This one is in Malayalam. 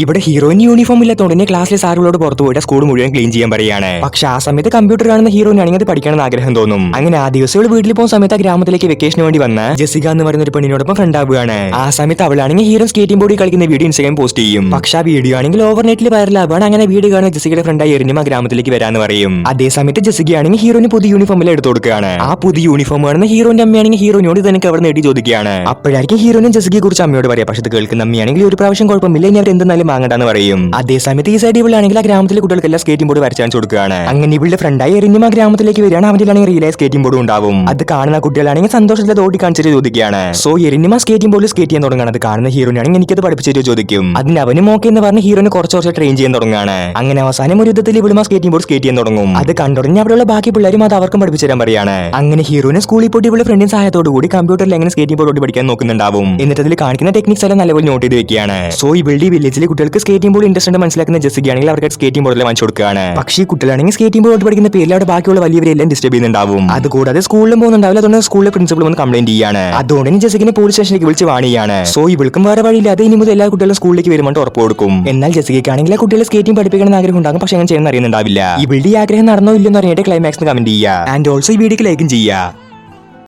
ഇവിടെ ഹീറോയിൻ യൂണിഫോം ഇല്ലാത്തതുകൊണ്ട് ക്ലാസ്സിലെ സാറുകളോട് പുറത്തു പോയിട്ട് സ്കൂൾ മുഴുവൻ ക്ലീൻ ചെയ്യാൻ പറയാണ്. പക്ഷെ ആ സമയത്ത് കമ്പ്യൂട്ടർ കാണുന്ന ഹീറോയിനാണെങ്കിൽ അത് പഠിക്കണമെന്ന് ആഗ്രഹം തോന്നും. അങ്ങനെ ആ ദിവസം വീട്ടിൽ പോകുന്ന സമയത്ത് ആ ഗ്രാമത്തിലേക്ക് വെക്കേഷന് വേണ്ടി വന്ന ജെസിക എന്ന് പറയുന്ന ഒരു പെണ്ണിനോടൊപ്പം ഫ്രണ്ട് ആവുകയാണ്. ആ സമയത്ത് അവളാണെങ്കിൽ ഹീറോ സ്കേറ്റിംഗ് ബോർഡിൽ കളിക്കുന്ന വീഡിയോ ഇൻസ്റ്റാഗ്രാം പോസ്റ്റ് ചെയ്യും. പക്ഷെ ആ വീഡിയോ ആണെങ്കിൽ ഓവർനെറ്റിൽ വൈറലാവാണ്. അങ്ങനെ വീഡിയോ കാണുന്ന ജെസികയുടെ ഫ്രണ്ടായി എറിഞ്ഞും ആ ഗ്രാമത്തിലേക്ക് വരാന്ന് പറയും. അതേ സമയത്ത് ജെസിക ആണെങ്കിൽ ഹീറോയിന് പുതിയ യൂണിഫോമിൽ എടുത്തു കൊടുക്കുകയാണ്. ആ പുതിയ യൂണിഫോം കാണുന്ന ഹീറോന്റെ അമ്മയാണെങ്കിൽ ഹീറോനോട് തനിക്ക് അവിടെ നേടി ചോദിക്കുകയാണ്. അപ്പോഴായിരിക്കും ഹീറോനും ജെസികയെ കുറിച്ച് അമ്മയോട് പറയാം. പക്ഷെ കേൾക്കുന്ന അമ്മയാണെങ്കിൽ ഒരു പ്രാവശ്യം കുഴപ്പമില്ല, ഇനി അവർ എന്തെന്നാലും വാങ്ങണ്ടെന്ന് പറയും. അതേ സമയത്ത് ഈ സൈഡ് ഇവളാണെങ്കിൽ ആ ഗ്രാമത്തിലെ കുട്ടികൾക്കെല്ലാം സ്കേറ്റിംഗ് ബോർഡ് വരച്ചാൻ കൊടുക്കുകയാണ്. അങ്ങനെ ഇവളുടെ ഫ്രണ്ടായി എറിഞ്ഞും ആ ഗ്രാമത്തിലേക്ക് വരികയാണ്. അവരിലാണെങ്കിൽ റിയലായ സ്കേറ്റിംഗ് ബോർഡ് ഉണ്ടാവും. അത് കാണുന്ന കുട്ടികളാണെങ്കിൽ സന്തോഷത്തിൽ ഓടി കാണിച്ചിട്ട് ചോദിക്കുകയാണ്. സോ എറിഞ്ഞും ആ സ്കേറ്റിംഗ് ബോർഡിൽ സ്കേറ്റ് ചെയ്യാൻ തുടങ്ങുകയാണ്. അത് കാണുന്ന ഹീറോനാണെങ്കിൽ എനിക്കത് പഠിപ്പിച്ചിട്ട് ചോദിക്കും. അതിന് അവനും ഓക്കെ എന്ന് പറഞ്ഞ് ഹീറോന് കുറച്ച് ട്രെയിൻ ചെയ്യാൻ തുടങ്ങുകയാണ്. അങ്ങനെ അവസാനം ഒരു യുദ്ധത്തിൽ ഇവളും ആ സ്കേറ്റിംഗ് ബോർഡ് സ്കേറ്റ് ചെയ്യാൻ തുടങ്ങും. അത് കണ്ടുടങ്ങി അവിടെയുള്ള ബാക്കി പിള്ളേരും അത് അവർക്കും പഠിപ്പിച്ചു തരാൻ പറയാണ്. അങ്ങനെ ഹീറോനെ സ്കൂളിൽ പോയിട്ട് ഇവളുടെ ഫ്രണ്ടിന്റെ സഹായത്തോടു കൂടി കമ്പ്യൂട്ടറിൽ എങ്ങനെ സ്കേറ്റിംഗ് ബോർഡ് പഠിക്കാൻ നോക്കുന്നുണ്ടാവും. എന്നിട്ട് അതിൽ കാണിക്കുന്ന ടെക്നിക്സ് എല്ലാം നല്ലപോലെ നോട്ട് ചെയ്ത് വെക്കുകയാണ്. സോ ഇവളുടെ വില്ലേജിലെ കുട്ടികൾക്ക് സ്കേറ്റിംഗ് ബോർഡ് ഇൻട്രസ്റ്റ് മനസ്സിലാക്കുന്ന ജെസികയാണെങ്കിൽ അവർക്ക് സ്കേറ്റിംഗ് ബോർഡിൽ വാങ്ങിച്ചു കൊടുക്കുകയാണ്. പക്ഷേ കുട്ടികളാണെങ്കിൽ സ്കേറ്റിംഗ് ബോർഡ് പഠിക്കുന്ന പേരിൽ അവിടെ ബാക്കിയുള്ള വലിയവരെല്ലാം ഡിസ്റ്റർബ് ചെയ്യുന്നുണ്ടാവും. അതുകൂടാതെ സ്കൂളിലും പോകുന്നുണ്ടാവില്ല. അതുകൊണ്ട് സ്കൂളിലെ പ്രിൻസിപ്പൾ വന്ന് കംപ്ലൈന്റ് ചെയ്യാണ്. അതുകൊണ്ട് ജെസിക്കിനെ പോലീസ് സ്റ്റേഷനിലേക്ക് വിളിച്ച് വാണിയാണ്. സോ ഇവൾക്കും വേറെ വഴിയില്ലാതെ ഇനി മുതൽ എല്ലാ കുട്ടികളും സ്കൂളിലേക്ക് വരുമ്പോൾ ഉറപ്പ് കൊടുക്കും. എന്നാൽ ജെസിക്കാണെങ്കിൽ ആ കുട്ടികളെ സ്കേറ്റിംഗ് പഠിപ്പിക്കണം ആഗ്രഹം ഉണ്ടാകും. പക്ഷെ അങ്ങനെ ചെയ്യുന്ന അറിയുന്നുണ്ടാവില്ല. ഇവളുടെ ആഗ്രഹം നടന്നോ ഇല്ലെന്ന് അറിയാതെ ക്ലൈമാക്സ് കമന്റ് ചെയ്യുക. ആൻഡ് ഓൾസോ ഈ വീഡിയോക്ക് ലൈക്കും ചെയ്യുക.